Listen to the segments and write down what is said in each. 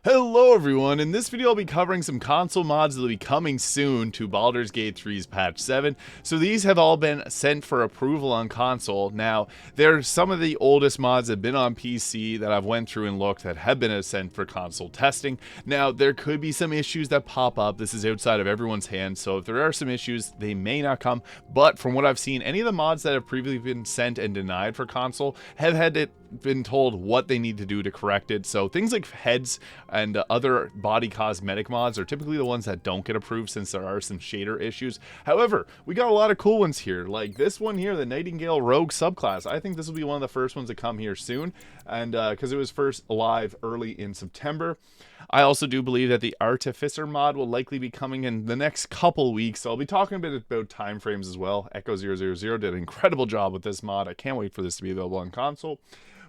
Hello everyone, in this video I'll be covering some console mods that will be coming soon to Baldur's Gate 3's patch 7. So these have all been sent for approval on console. Now, they're some of the oldest mods that have been on PC that I've went through and looked that have been sent for console testing. Now, there could be some issues that pop up. This is outside of everyone's hands, so if there are some issues, they may not come. But from what I've seen, any of the mods that have previously been sent and denied for console have had it been told what they need to do to correct it. So things like heads and other body cosmetic mods are typically the ones that don't get approved since there are some shader issues. However, we got a lot of cool ones here, like this one here, the Nightingale Rogue subclass. I think this will be one of the first ones to come here soon, and because it was first live early in September. I also do believe that the Artificer mod will likely be coming in the next couple weeks, so I'll be talking a bit about timeframes as well. Echo000 did an incredible job with this mod. I can't wait for this to be available on console.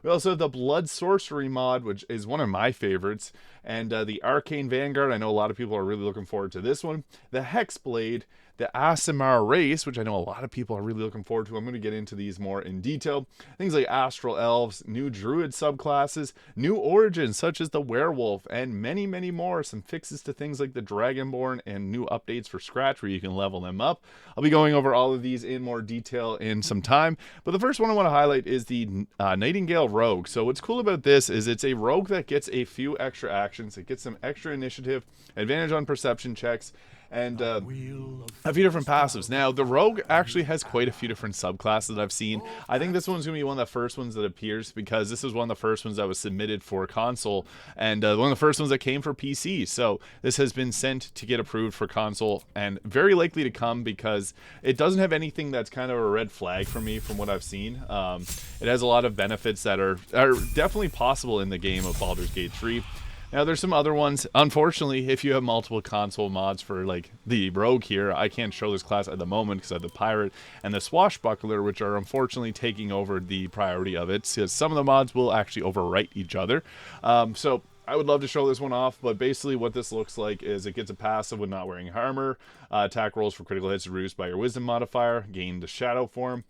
We also have the Blood Sorcery mod, which is one of my favorites, and the Arcane Vanguard. I know a lot of people are really looking forward to this one. The Hexblade, the Aasimar Race, which I know a lot of people are really looking forward to. I'm going to get into these more in detail. Things like Astral Elves, new Druid subclasses, new origins such as the Werewolf, and many, many more. Some fixes to things like the Dragonborn and new updates for Scratch where you can level them up. I'll be going over all of these in more detail in some time. But the first one I want to highlight is the Nightingale Rogue. So what's cool about this is it's a rogue that gets a few extra actions. It gets some extra initiative, advantage on perception checks, and a few different passives. Now, the Rogue actually has quite a few different subclasses that I've seen. I think this one's going to be one of the first ones that appears because this is one of the first ones that was submitted for console and one of the first ones that came for PC. So this has been sent to get approved for console and very likely to come because it doesn't have anything that's kind of a red flag for me from what I've seen. It has a lot of benefits that are definitely possible in the game of Baldur's Gate 3. Now, there's some other ones. Unfortunately, if you have multiple console mods for, like, the Rogue here, I can't show this class at the moment because I have the Pirate and the Swashbuckler, which are unfortunately taking over the priority of it, because some of the mods will actually overwrite each other. So I would love to show this one off, but basically what this looks like is it gets a passive when not wearing armor. Attack rolls for critical hits reduced by your Wisdom modifier. Gain the Shadow form.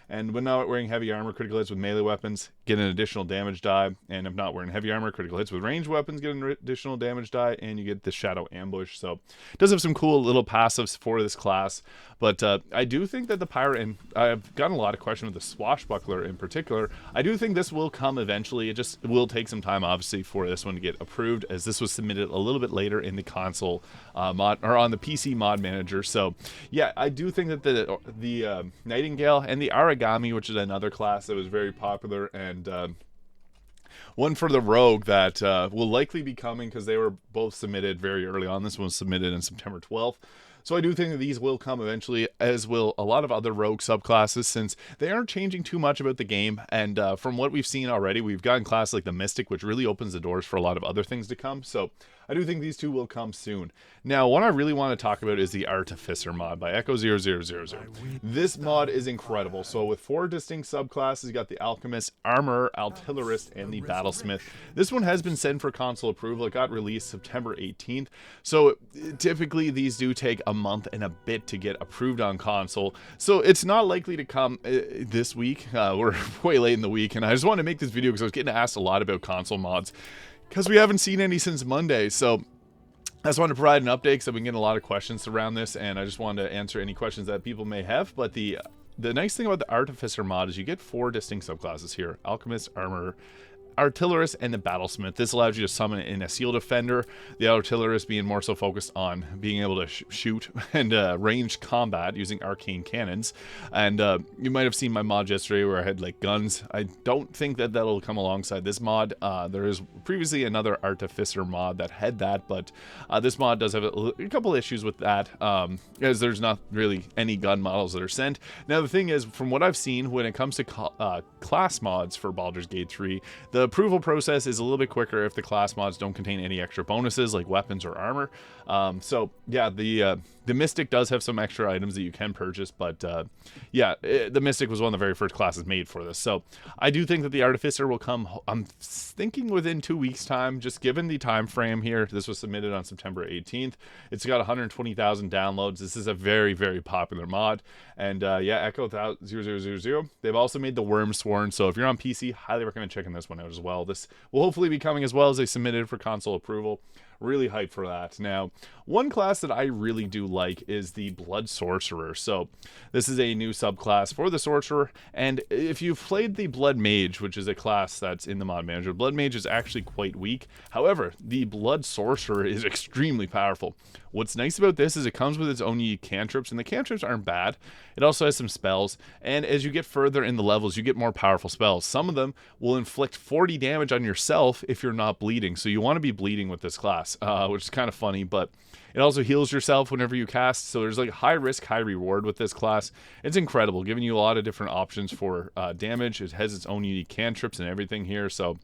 And when not wearing heavy armor, critical hits with melee weapons get an additional damage die. And if not wearing heavy armor, critical hits with ranged weapons get an additional damage die. And you get the Shadow Ambush. So it does have some cool little passives for this class. But I do think that the Pirate, and I've gotten a lot of questions with the Swashbuckler in particular, I do think this will come eventually. It just will take some time, obviously, for this one to get approved, as this was submitted a little bit later in the console mod, or on the PC mod manager. So yeah, I do think that the Nightingale and the Aragami, which is another class that was very popular, and one for the Rogue that will likely be coming because they were both submitted very early on. This one was submitted on September 12th. So I do think that these will come eventually, as will a lot of other Rogue subclasses, since they aren't changing too much about the game. And from what we've seen already, we've gotten classes like the Mystic, which really opens the doors for a lot of other things to come. So I do think these two will come soon. Now, one I really want to talk about is the Artificer mod by Echo000. This mod is incredible. So with 4 distinct subclasses, you got the Alchemist, Armorer, Artillerist, and the Battlesmith. This one has been sent for console approval. It got released September 18th. So typically these do take a month and a bit to get approved on console. So it's not likely to come this week. We're way late in the week, and I just wanted to make this video because I was getting asked a lot about console mods, because we haven't seen any since Monday. So I just wanted to provide an update because I've been getting a lot of questions around this, and I just wanted to answer any questions that people may have. But the nice thing about the Artificer mod is you get 4 distinct subclasses here: Alchemist, Armorer, Artillerist, and the Battlesmith. This allows you to summon in a Seal Defender, the Artillerist being more so focused on being able to shoot and ranged combat using arcane cannons. And you might have seen my mod yesterday where I had like guns. I don't think that that'll come alongside this mod. There is previously another Artificer mod that had that, but this mod does have a couple issues with that, as there's not really any gun models that are sent. Now the thing is, from what I've seen, when it comes to class mods for Baldur's Gate 3, the approval process is a little bit quicker if the class mods don't contain any extra bonuses like weapons or armor. So yeah, the Mystic does have some extra items that you can purchase, but yeah, the Mystic was one of the very first classes made for this. So I do think that the Artificer will come, I'm thinking within 2 weeks time, just given the time frame here. This was submitted on September 18th. It's got 120,000 downloads. This is a very, very popular mod. And yeah, Echo 0000. They've also made the Worm Sworn. So if you're on PC, highly recommend checking this one out as well. This will hopefully be coming as well as they submitted for console approval. Really hyped for that. Now, one class that I really do like is the Blood Sorcerer. So this is a new subclass for the Sorcerer, and if you've played the Blood Mage, which is a class that's in the mod manager, Blood Mage is actually quite weak. However, the Blood Sorcerer is extremely powerful. What's nice about this is it comes with its own unique cantrips, and the cantrips aren't bad. It also has some spells, and as you get further in the levels, you get more powerful spells. Some of them will inflict 40 damage on yourself if you're not bleeding, so you want to be bleeding with this class, which is kind of funny, but it also heals yourself whenever you cast, so there's like high risk, high reward with this class. It's incredible, giving you a lot of different options for damage. It has its own unique cantrips and everything here, so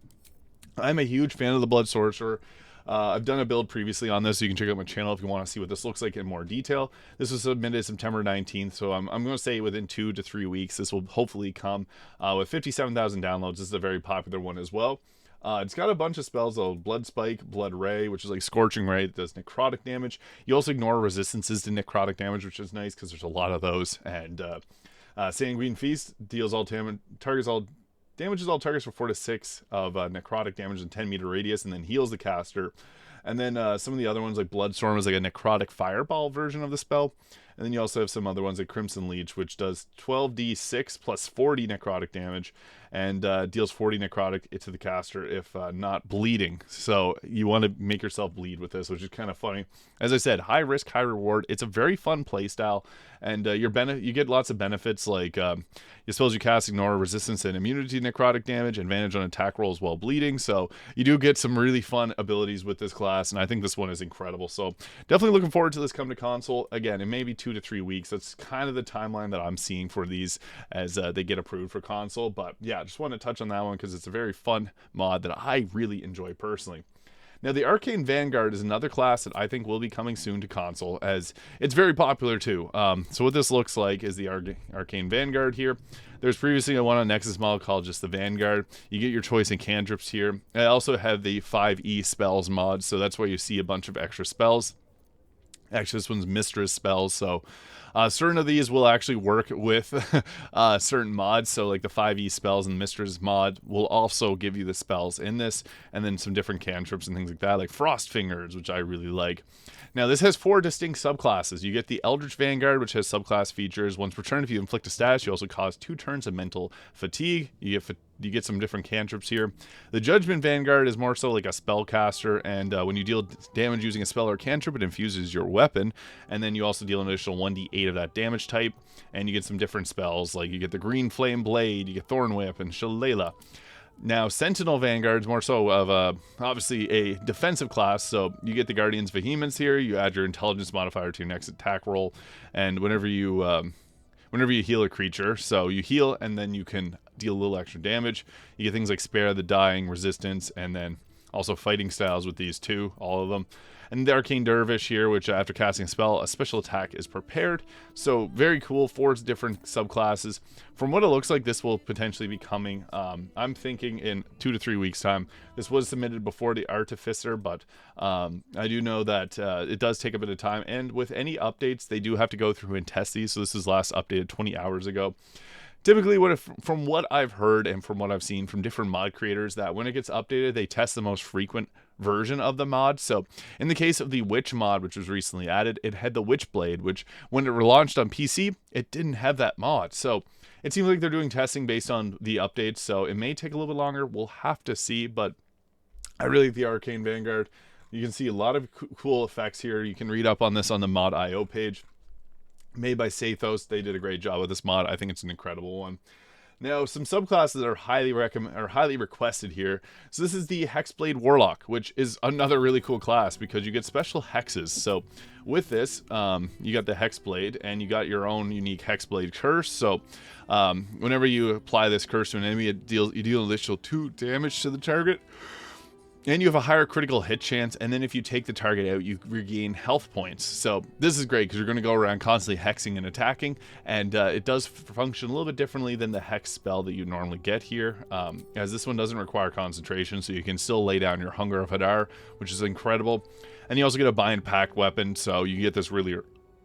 I'm a huge fan of the Blood Sorcerer. I've done a build previously on this, so you can check out my channel if you want to see what this looks like in more detail. This was submitted September 19th, so I'm going to say within 2 to 3 weeks, this will hopefully come with 57,000 downloads. This is a very popular one as well. It's got a bunch of spells, though. Blood Spike, Blood Ray, which is like Scorching Ray that does necrotic damage. You also ignore resistances to necrotic damage, which is nice because there's a lot of those. And Sanguine Feast damages all targets for 4 to 6 of necrotic damage in 10-meter radius, and then heals the caster. And then some of the other ones, like Bloodstorm, is like a necrotic fireball version of the spell. And then you also have some other ones like Crimson Leech, which does 12d6 plus 40 necrotic damage, and deals 40 necrotic to the caster if not bleeding. So you want to make yourself bleed with this, which is kind of funny. As I said, high risk, high reward. It's a very fun playstyle, and you get lots of benefits like your spells you cast ignore resistance and immunity to necrotic damage, advantage on attack rolls while bleeding. So you do get some really fun abilities with this class, and I think this one is incredible. So definitely looking forward to this coming to console. Again, it may be 2 to 3 weeks. That's kind of the timeline that I'm seeing for these as they get approved for console. But yeah, I just want to touch on that one because it's a very fun mod that I really enjoy personally. Now, the Arcane Vanguard is another class that I think will be coming soon to console, as it's very popular too. So what this looks like is the Arcane Vanguard here. There's previously one on Nexus model called just the Vanguard. You get your choice in cantrips here. I also have the 5e spells mod, so that's why you see a bunch of extra spells. Actually, this one's Mistress spells, so certain of these will actually work with certain mods. So like the 5e spells and Mistress mod will also give you the spells in this, and then some different cantrips and things like that, like Frost Fingers, which I really like. Now, this has 4 distinct subclasses. You get the Eldritch Vanguard, which has subclass features. Once per turn, if you inflict a status, you also cause 2 turns of mental fatigue. You get some different cantrips here. The Judgment Vanguard is more so like a spellcaster, and when you deal damage using a spell or cantrip, it infuses your weapon, and then you also deal an additional 1d8 of that damage type, and you get some different spells, like you get the Green Flame Blade, you get Thorn Whip, and Shillelagh. Now, Sentinel Vanguard is more so of obviously a defensive class, so you get the Guardian's Vehemence here. You add your intelligence modifier to your next attack roll, and whenever you heal a creature, so you heal and then you can deal a little extra damage. You get things like Spare the Dying, Resistance, and then also fighting styles with these two, all of them. And the Arcane Dervish here, which after casting a spell, a special attack is prepared. So very cool, 4 different subclasses. From what it looks like, this will potentially be coming. I'm thinking in 2 to 3 weeks time. This was submitted before the Artificer, but I do know that it does take a bit of time. And with any updates, they do have to go through and test these. So this was last updated 20 hours ago. Typically, from what I've heard and from what I've seen from different mod creators, that when it gets updated, they test the most frequent version of the mod. So in the case of the Witch mod, which was recently added, it had the Witch Blade, which when it relaunched on PC, it didn't have that mod. So it seems like they're doing testing based on the updates, so it may take a little bit longer. We'll have to see, but I really like the Arcane Vanguard. You can see a lot of cool effects here. You can read up on this on the mod.io page. Made by Sathos. They did a great job with this mod. I think it's an incredible one. Now, some subclasses that are highly requested here. So this is the Hexblade Warlock, which is another really cool class because you get special hexes. So with this, you got the Hexblade, and you got your own unique Hexblade curse. So whenever you apply this curse to an enemy, you deal an additional 2 damage to the target. And you have a higher critical hit chance, and then if you take the target out, you regain health points. So this is great because you're going to go around constantly hexing and attacking, and it does function a little bit differently than the hex spell that you normally get here, as this one doesn't require concentration, so you can still lay down your Hunger of Hadar, which is incredible. And you also get a bind pack weapon, so you get this really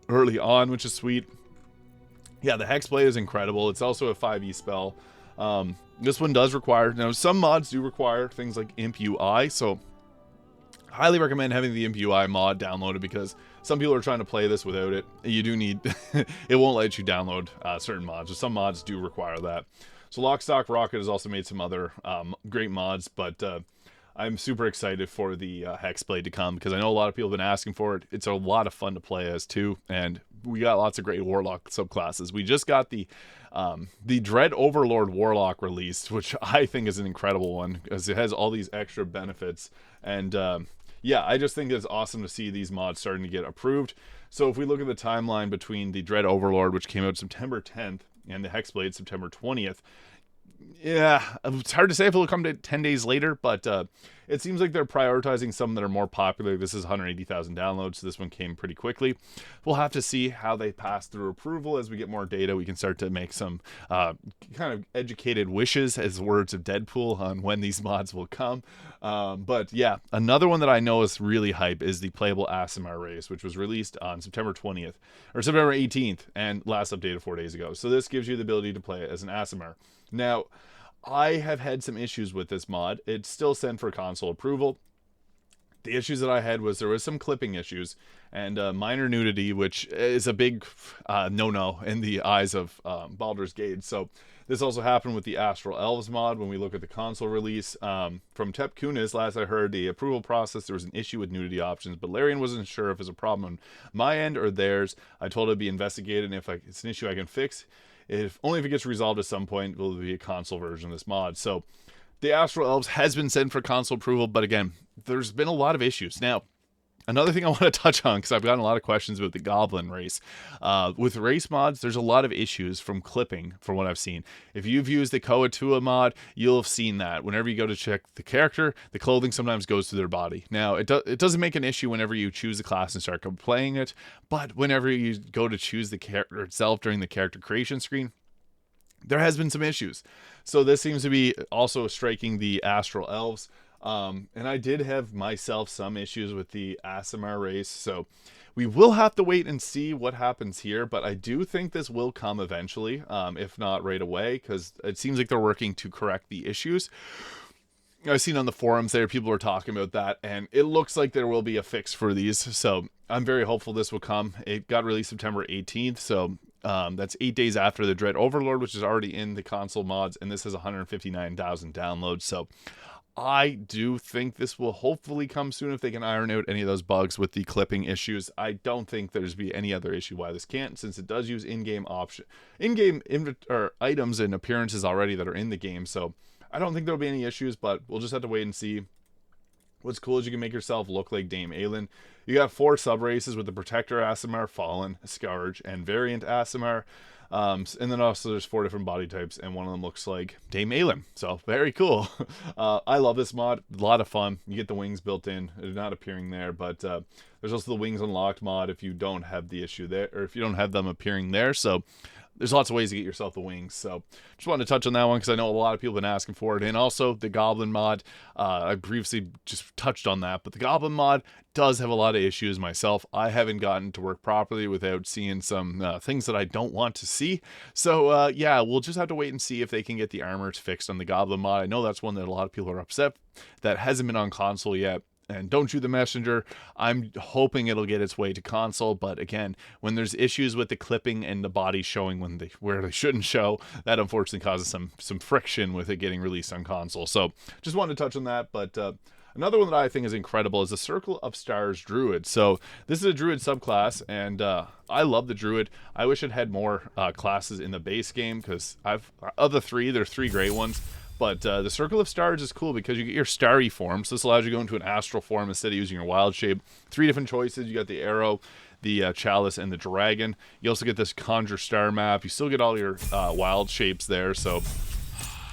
early on, which is sweet. Yeah, the Hexblade is incredible. It's also a 5e spell. This one does require, now some mods do require things like Imp UI, so highly recommend having the Imp UI mod downloaded, because some people are trying to play this without it. You do need, it won't let you download certain mods, so some mods do require that. So Lockstock Rocket has also made some other great mods, but I'm super excited for the Hexblade to come, because I know a lot of people have been asking for it. It's a lot of fun to play as too, and we got lots of great Warlock subclasses. We just got the Dread Overlord Warlock released, which I think is an incredible one, because it has all these extra benefits. And yeah, I just think it's awesome to see these mods starting to get approved. So if we look at the timeline between the Dread Overlord, which came out September 10th, and the Hexblade September 20th, yeah, it's hard to say if it'll come to 10 days later, but it seems like they're prioritizing some that are more popular. This is 180,000 downloads, so this one came pretty quickly. We'll have to see how they pass through approval. As we get more data, we can start to make some kind of educated wishes, as words of Deadpool, on when these mods will come. But yeah, another one that I know is really hype is the playable Aasimar race, which was released on September 20th, or September 18th, and last updated 4 days ago. So this gives you the ability to play it as an Aasimar. Now, I have had some issues with this mod. It's still sent for console approval. The issues that I had was there was some clipping issues and minor nudity, which is a big no-no in the eyes of Baldur's Gate. So this also happened with the Astral Elves mod when we look at the console release. From Tep Kunis, last I heard, the approval process, there was an issue with nudity options, but Larian wasn't sure if it's a problem on my end or theirs. I told it to be investigated, and if it's an issue I can fix, if only if it gets resolved at some point, will there be a console version of this mod. So the Astral Elves has been sent for console approval, but again, there's been a lot of issues. Now, another thing I want to touch on, because I've gotten a lot of questions about the Goblin race. With race mods, there's a lot of issues from clipping, from what I've seen. If you've used the Koatua mod, you'll have seen that. Whenever you go to check the character, the clothing sometimes goes to their body. Now, it doesn't make an issue whenever you choose the class and start playing it, but whenever you go to choose the character itself during the character creation screen, there has been some issues. So this seems to be also striking the Astral Elves. And I did have myself some issues with the Aasimar race, so we will have to wait and see what happens here, but I do think this will come eventually, if not right away, because it seems like they're working to correct the issues. I've seen on the forums there, people are talking about that, and it looks like there will be a fix for these, so I'm very hopeful this will come. It got released September 18th, so that's 8 days after the Dread Overlord, which is already in the console mods, and this has 159,000 downloads, so I do think this will hopefully come soon if they can iron out any of those bugs with the clipping issues. I don't think there's be any other issue why this can't, since it does use in-game items and appearances already that are in the game. So I don't think there'll be any issues, but we'll just have to wait and see. What's cool is you can make yourself look like Dame Aelin. You got 4 sub-races with the Protector Aasimar, Fallen, Scourge, and Variant Aasimar. And then also there's 4 different body types, and one of them looks like Dame Aelin. So very cool. I love this mod. A lot of fun. You get the wings built in. They're not appearing there, but there's also the wings unlocked mod if you don't have the issue there, or if you don't have them appearing there. So there's lots of ways to get yourself the wings. So just wanted to touch on that one because I know a lot of people have been asking for it. And also the Goblin mod. I previously just touched on that, but the Goblin mod does have a lot of issues myself. I haven't gotten to work properly without seeing some things that I don't want to see. So yeah, we'll just have to wait and see if they can get the armors fixed on the Goblin mod. I know that's one that a lot of people are upset that hasn't been on console yet. And Don't Shoot the Messenger, I'm hoping it'll get its way to console, but again, when there's issues with the clipping and the body showing where they shouldn't show, that unfortunately causes some friction with it getting released on console. So just wanted to touch on that, but another one that I think is incredible is the Circle of Stars Druid. So this is a Druid subclass, and I love the Druid. I wish it had more classes in the base game, because of the 3, there are 3 great ones. But the Circle of Stars is cool because you get your starry form. So this allows you to go into an astral form instead of using your wild shape. 3 different choices. You got the arrow, the chalice, and the dragon. You also get this conjure star map. You still get all your wild shapes there. So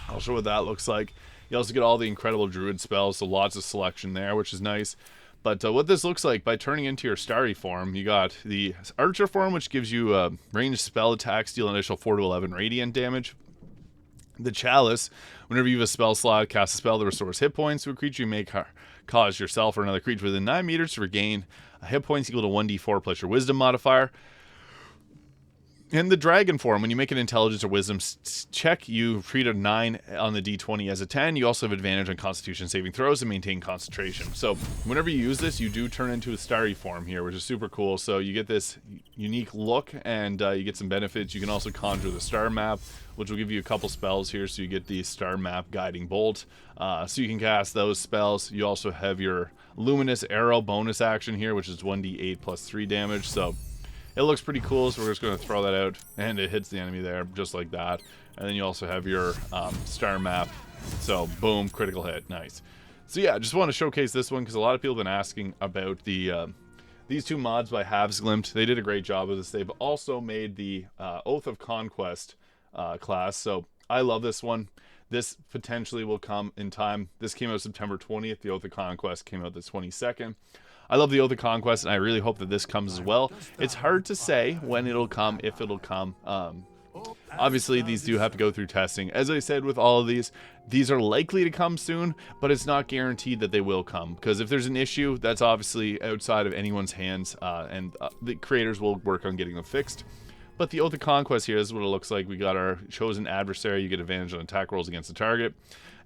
I'll show what that looks like. You also get all the incredible druid spells. So lots of selection there, which is nice. But what this looks like, by turning into your starry form, you got the archer form, which gives you ranged spell attacks, deal an initial 4 to 11 radiant damage. The chalice, whenever you have a spell slot, cast a spell that restores hit points to a creature, you may cause yourself or another creature within 9 meters to regain hit points equal to 1d4 plus your wisdom modifier. In the dragon form, when you make an intelligence or wisdom check, you treat a 9 on the d20 as a 10. You also have advantage on constitution saving throws and maintain concentration. So whenever you use this, you do turn into a starry form here, which is super cool. So you get this unique look, and you get some benefits. You can also conjure the star map, which will give you a couple spells here. So you get the star map guiding bolt. So you can cast those spells. You also have your luminous arrow bonus action here, which is 1d8 plus 3 damage. So it looks pretty cool, so we're just going to throw that out, and it hits the enemy there, just like that. And then you also have your star map, so boom, critical hit, nice. So yeah, just want to showcase this one, because a lot of people have been asking about the these two mods by Havsglimt. They did a great job with this. They've also made the Oath of Conquest class, so I love this one. This potentially will come in time. This came out September 20th. The Oath of Conquest came out the 22nd. I love the Oath of Conquest, and I really hope that this comes as well. It's hard to say when it'll come, if it'll come. Obviously, these do have to go through testing. As I said with all of these are likely to come soon, but it's not guaranteed that they will come. Because if there's an issue, that's obviously outside of anyone's hands, and the creators will work on getting them fixed. But the Oath of Conquest here is what it looks like. We got our chosen adversary. You get advantage on attack rolls against the target.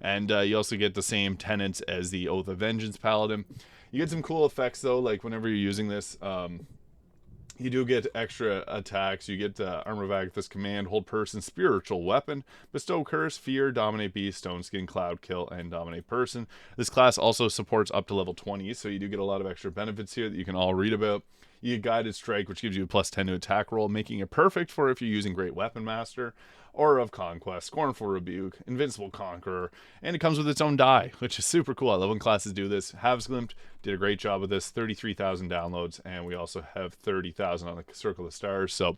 And you also get the same tenets as the Oath of Vengeance Paladin. You get some cool effects, though, like whenever you're using this, you do get extra attacks. You get Armor of Agathis Command, Hold Person, Spiritual Weapon, Bestow Curse, Fear, Dominate Beast, Stone Skin, Cloud Kill, and Dominate Person. This class also supports up to level 20, so you do get a lot of extra benefits here that you can all read about. You get Guided Strike, which gives you a +10 to attack roll, making it perfect for if you're using Great Weapon Master, Aura of Conquest, Scornful Rebuke, Invincible Conqueror, and it comes with its own die, which is super cool. I love when classes do this. Havsglimt did a great job with this, 33,000 downloads, and we also have 30,000 on the Circle of Stars, so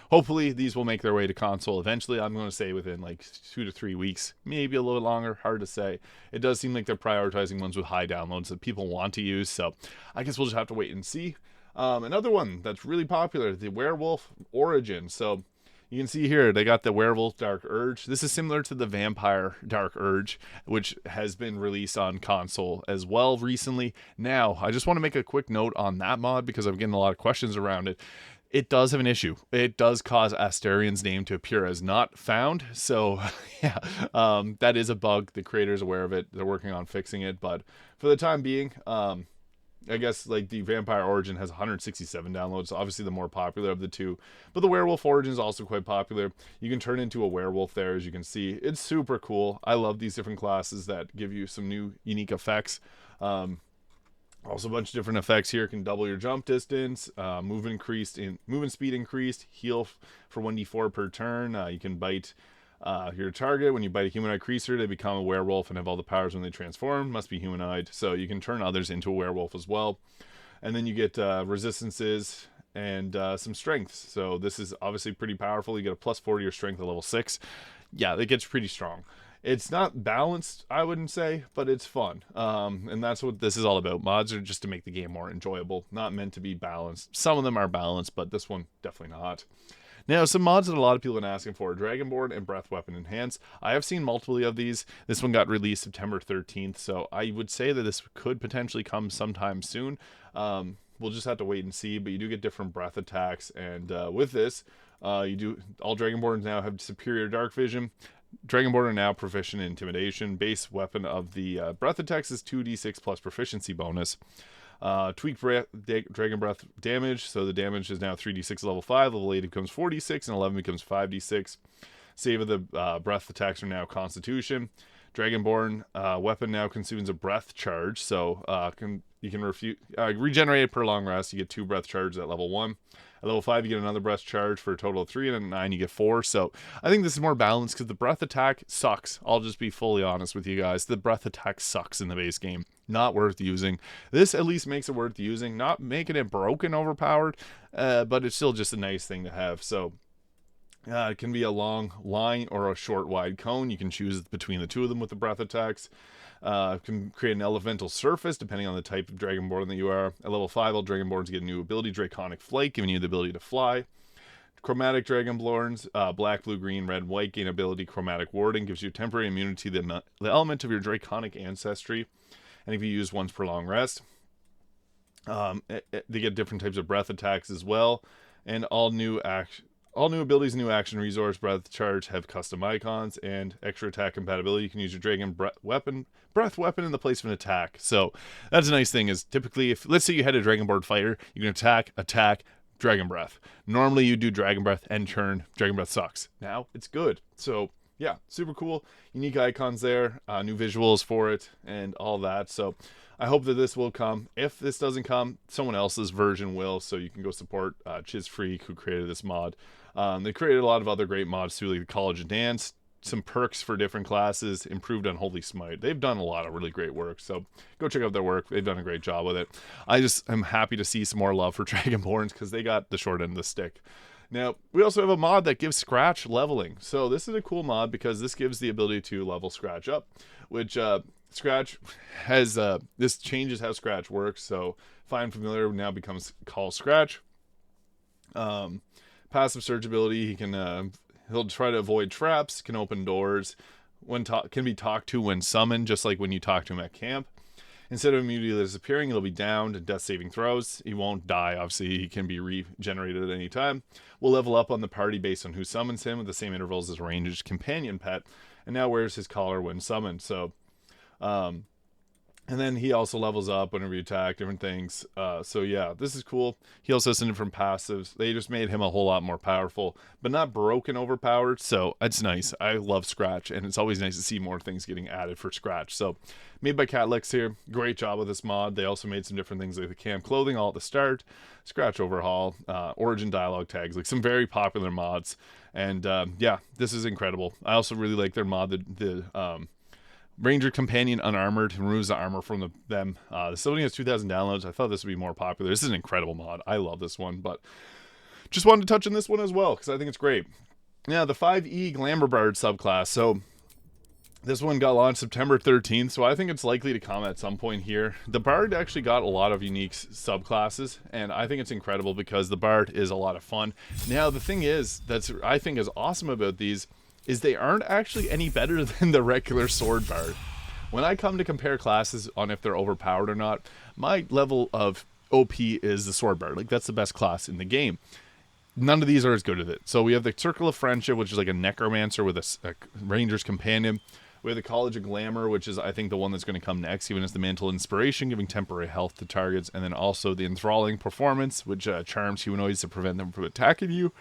hopefully these will make their way to console eventually. I'm going to say within like 2 to 3 weeks, maybe a little longer, hard to say. It does seem like they're prioritizing ones with high downloads that people want to use, so I guess we'll just have to wait and see. Another one that's really popular, the Werewolf Origin. So you can see here, they got the Werewolf Dark Urge. This is similar to the Vampire Dark Urge, which has been released on console as well recently. Now, I just want to make a quick note on that mod because I'm getting a lot of questions around it. It does have an issue. It does cause Astarion's name to appear as not found. So, yeah, that is a bug. The creator's aware of it. They're working on fixing it. But for the time being, I guess like the Vampire Origin has 167 downloads, so obviously the more popular of the two. But the Werewolf Origin is also quite popular. You can turn into a werewolf there, as you can see. It's super cool. I love these different classes that give you some new unique effects. Also a bunch of different effects here. Can double your jump distance, movement speed increased, heal for 1d4 per turn. You can bite your target. When you bite a humanoid creature, they become a werewolf and have all the powers when they transform. Must be humanoid, so you can turn others into a werewolf as well. And then you get resistances and some strengths. So this is obviously pretty powerful. You get a +4 to your strength at level 6. Yeah, it gets pretty strong. It's not balanced, I wouldn't say, but it's fun. And that's what this is all about. Mods are just to make the game more enjoyable, not meant to be balanced. Some of them are balanced, but this one definitely not. Now, some mods that a lot of people have been asking for, Dragonborn and Breath Weapon Enhance. I have seen multiple of these. This one got released September 13th, so I would say that this could potentially come sometime soon. We'll just have to wait and see, but you do get different breath attacks, and with this, all Dragonborns now have superior dark vision. Dragonborn are now proficient in Intimidation. Base weapon of the breath attacks is 2d6 plus proficiency bonus. Tweaked Dragon Breath damage, so the damage is now 3d6 level 5, level 8 becomes 4d6, and 11 becomes 5d6. Save of the breath attacks are now Constitution. Dragonborn weapon now consumes a breath charge, so you can regenerate it per long rest. You get 2 breath charges at level 1. At level 5, you get another breath charge for a total of 3, and at 9, you get 4. So I think this is more balanced because the breath attack sucks. I'll just be fully honest with you guys. The breath attack sucks in the base game. Not worth using. This at least makes it worth using. Not making it broken overpowered, but it's still just a nice thing to have. So it can be a long line or a short wide cone. You can choose between the two of them with the breath attacks. Can create an elemental surface depending on the type of Dragonborn that you are. At level 5, all Dragonborns get a new ability, Draconic Flight, giving you the ability to fly. Chromatic Dragonborns, black, blue, green, red, white, gain ability Chromatic Warding, gives you temporary immunity to the element of your Draconic ancestry. And if you use once per long rest, they get different types of breath attacks as well. And all new All new abilities, new action, resource, breath, charge have custom icons, and extra attack compatibility. You can use your dragon breath weapon in the place of an attack. So that's a nice thing. Is typically, if let's say you had a dragonborn fighter, you can attack, dragon breath. Normally you do dragon breath end turn. Dragon breath sucks. Now it's good. So yeah, super cool. Unique icons there, new visuals for it, and all that. So I hope that this will come. If this doesn't come, someone else's version will. So you can go support Chiz Freak, who created this mod. They created a lot of other great mods too, like the College of Dance, some perks for different classes, improved Unholy Smite. They've done a lot of really great work, so go check out their work. They've done a great job with it. I just am happy to see some more love for Dragonborns because they got the short end of the stick. Now, we also have a mod that gives Scratch leveling. So this is a cool mod because this gives the ability to level Scratch up, which Scratch has, this changes how Scratch works. So Find Familiar now becomes Call Scratch. Passive surge ability, he can he'll try to avoid traps, can open doors, can be talked to when summoned, just like when you talk to him at camp. Instead of immediately disappearing, he'll be downed and death saving throws. He won't die, obviously, he can be regenerated at any time. We'll level up on the party based on who summons him with the same intervals as a ranged companion pet, and now wears his collar when summoned. So and then he also levels up whenever you attack, different things. So yeah, this is cool. He also has some different passives. They just made him a whole lot more powerful, but not broken overpowered. So it's nice. I love Scratch, and it's always nice to see more things getting added for Scratch. So made by Catlix here. Great job with this mod. They also made some different things like the camp clothing all at the start, Scratch overhaul, origin dialogue tags, like some very popular mods. And yeah, this is incredible. I also really like their mod, the Ranger Companion Unarmored, removes the armor from them. This only has 2,000 downloads. I thought this would be more popular. This is an incredible mod. I love this one, but just wanted to touch on this one as well because I think it's great. Now, the 5E Glamour Bard subclass. So this one got launched September 13th, so I think it's likely to come at some point here. The Bard actually got a lot of unique subclasses, and I think it's incredible because the Bard is a lot of fun. Now, the thing is, I think is awesome about these is they aren't actually any better than the regular Sword Bard. When I come to compare classes on if they're overpowered or not, my level of OP is the Sword Bard. Like, that's the best class in the game. None of these are as good as it. So we have the Circle of Friendship, which is like a Necromancer with a Ranger's Companion. We have the College of Glamour, which is, I think, the one that's going to come next, even as the Mantle of Inspiration, giving temporary health to targets. And then also the Enthralling Performance, which charms humanoids to prevent them from attacking you.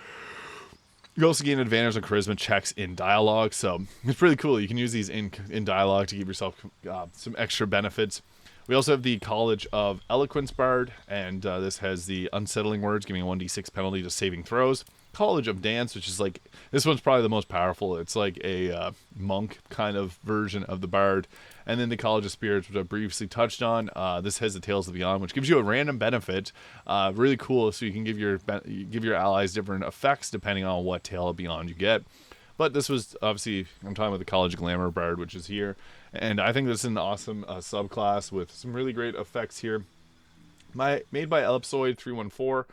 You also gain advantage on charisma checks in dialogue, so it's really cool. You can use these in dialogue to give yourself some extra benefits. We also have the College of Eloquence Bard, and this has the Unsettling Words, giving a 1d6 penalty to saving throws. College of Dance, which is like, this one's probably the most powerful. It's like a monk kind of version of the Bard. And then the College of Spirits, which I previously touched on. This has the Tales of the Beyond, which gives you a random benefit. Really cool, so you can give your allies different effects depending on what Tale of Beyond you get. But this was, obviously, I'm talking about the College of Glamour Bard, which is here. And I think this is an awesome subclass with some really great effects here. Made by Ellipsoid 314.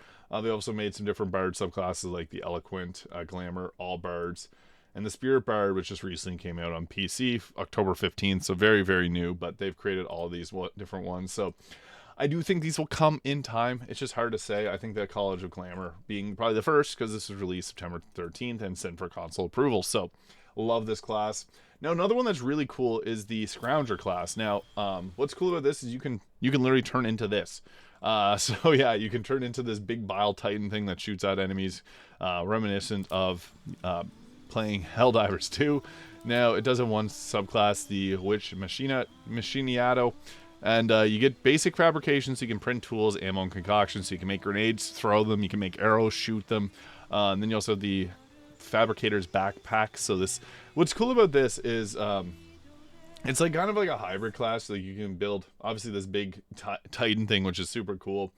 They also made some different Bard subclasses like the Eloquent, Glamour, All Bards, and the Spirit Bard, which just recently came out on PC, October 15th, so very, very new, but they've created all of these different ones. So I do think these will come in time. It's just hard to say. I think that College of Glamour being probably the first, because this was released September 13th and sent for console approval. So love this class. Now, another one that's really cool is the Scrounger class. Now, what's cool about this is you can literally turn into this. So yeah, you can turn into this big bile titan thing that shoots out enemies, reminiscent of playing Helldivers 2. Now, it does have one subclass, the Witch Machiniato, and you get basic fabrication, so you can print tools, ammo, and concoctions, so you can make grenades, throw them, you can make arrows, shoot them, and then you also have the Fabricator's Backpack. So what's cool about this is it's like kind of like a hybrid class, so you can build obviously this big Titan thing, which is super cool.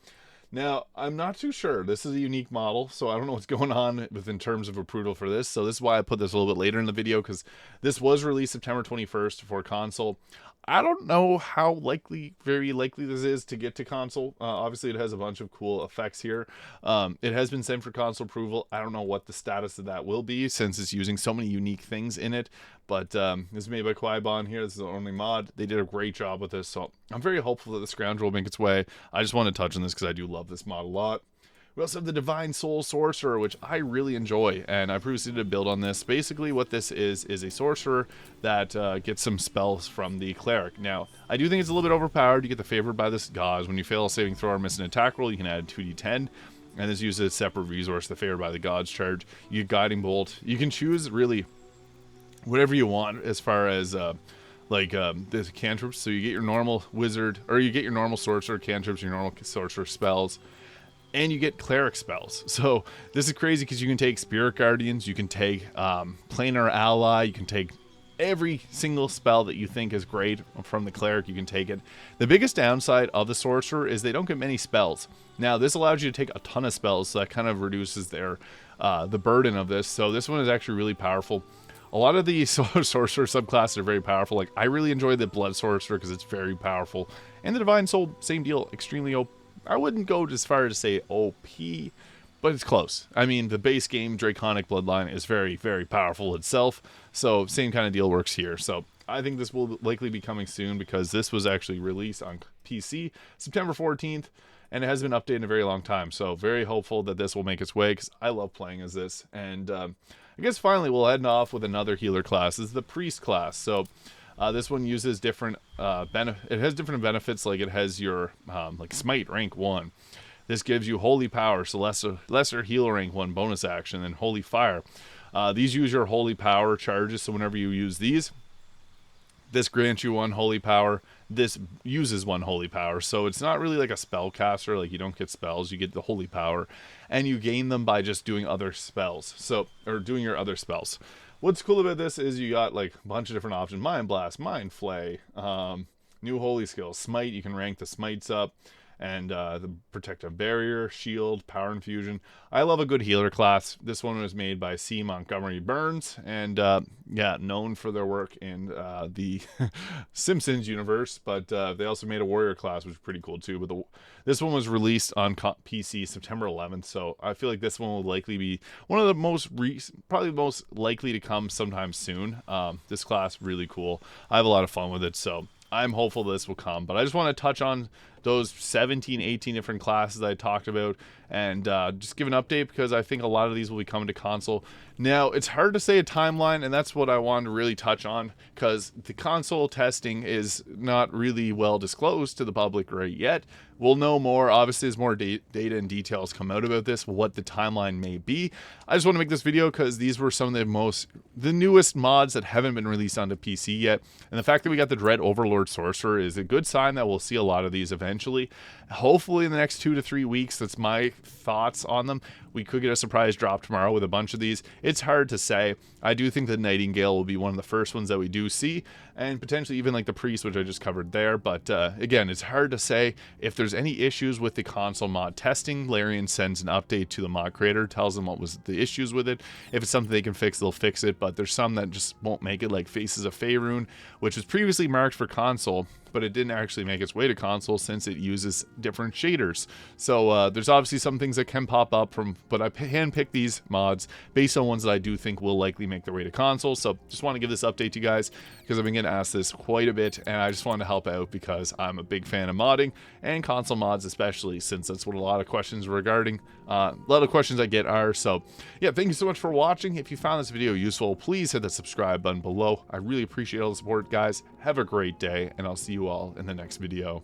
Now, I'm not too sure. This is a unique model, so I don't know what's going on in terms of approval for this. So this is why I put this a little bit later in the video, because this was released September 21st for console. I don't know how very likely this is to get to console. Obviously, it has a bunch of cool effects here. It has been sent for console approval. I don't know what the status of that will be, since it's using so many unique things in it. But this is made by Qui-Bon here. This is the only mod. They did a great job with this, so I'm very hopeful that the Scrounger will make its way. I just want to touch on this because I do love this mod a lot. We also have the Divine Soul Sorcerer, which I really enjoy, and I previously did a build on this. Basically, what this is a sorcerer that gets some spells from the cleric. Now, I do think it's a little bit overpowered. You get the favored by this gods. When you fail a saving throw or miss an attack roll, you can add 2d10, and this uses a separate resource, the favored by the gods charge. You get Guiding Bolt. You can choose really whatever you want as far as the cantrips. So you get your normal wizard, or you get your normal sorcerer cantrips, your normal sorcerer spells, and you get cleric spells. So this is crazy because you can take Spirit Guardians, you can take Planar Ally, you can take every single spell that you think is great from the cleric, you can take it. The biggest downside of the sorcerer is they don't get many spells. Now this allows you to take a ton of spells, so that kind of reduces their the burden of this. So this one is actually really powerful. A lot of the sorcerer subclasses are very powerful. Like, I really enjoy the Blood Sorcerer because it's very powerful, and the Divine Soul, same deal, extremely OP. I wouldn't go as far as to say OP, but it's close. I mean, the base game Draconic Bloodline is very, very powerful itself, so same kind of deal works here. So I think this will likely be coming soon because this was actually released on PC September 14th, and it hasn't been updated in a very long time. So very hopeful that this will make its way because I love playing as this. And I guess finally we'll end off with another healer class. This is the Priest class. So this one uses different it has different benefits. Like, it has your like Smite rank 1. This gives you Holy Power, so lesser healer rank 1 bonus action, and Holy Fire. These use your Holy Power charges, so whenever you use these, this grants you 1 Holy Power. This uses 1 Holy Power, so it's not really like a spellcaster. Like, you don't get spells, you get the Holy Power, and you gain them by just doing other spells. So, or doing your other spells. What's cool about this is you got like a bunch of different options. Mind Blast, Mind Flay, new Holy Skill, Smite. You can rank the Smites up, and the Protective Barrier, Shield, Power Infusion. I love a good healer class. This one was made by C. Montgomery Burns, and yeah, known for their work in the Simpsons universe, but they also made a warrior class, which is pretty cool too. But this one was released on PC September 11th, so I feel like this one will likely be one of the most probably the most likely to come sometime soon. This class, really cool. I have a lot of fun with it, so I'm hopeful this will come. But I just want to touch on those 17, 18 different classes I talked about, and just give an update because I think a lot of these will be coming to console. Now, it's hard to say a timeline, and that's what I wanted to really touch on because the console testing is not really well disclosed to the public right yet. We'll know more, obviously, as more data and details come out about this, what the timeline may be. I just want to make this video because these were some of the newest mods that haven't been released onto PC yet, and the fact that we got the Dread Overlord Sorcerer is a good sign that we'll see a lot of these eventually. Hopefully in the next 2 to 3 weeks. That's my thoughts on them. We could get a surprise drop tomorrow with a bunch of these. It's hard to say. I do think the Nightingale will be one of the first ones that we do see, and potentially even like the Priest, which I just covered there. But again, it's hard to say. If there's any issues with the console mod testing, Larian sends an update to the mod creator, tells them what was the issues with it. If it's something they can fix, they'll fix it. But there's some that just won't make it, like Faces of Faerun, which was previously marked for console, but it didn't actually make its way to console since it uses different shaders. So there's obviously some things that can pop up but I handpicked these mods based on ones that I do think will likely make their way to console. So just want to give this update to you guys because I've been getting asked this quite a bit, and I just wanted to help out because I'm a big fan of modding and console mods, especially since that's what a lot of questions regarding. A lot of questions I get are. So yeah, thank you so much for watching. If you found this video useful, please hit the subscribe button below. I really appreciate all the support, guys. Have a great day, and I'll see you all in the next video.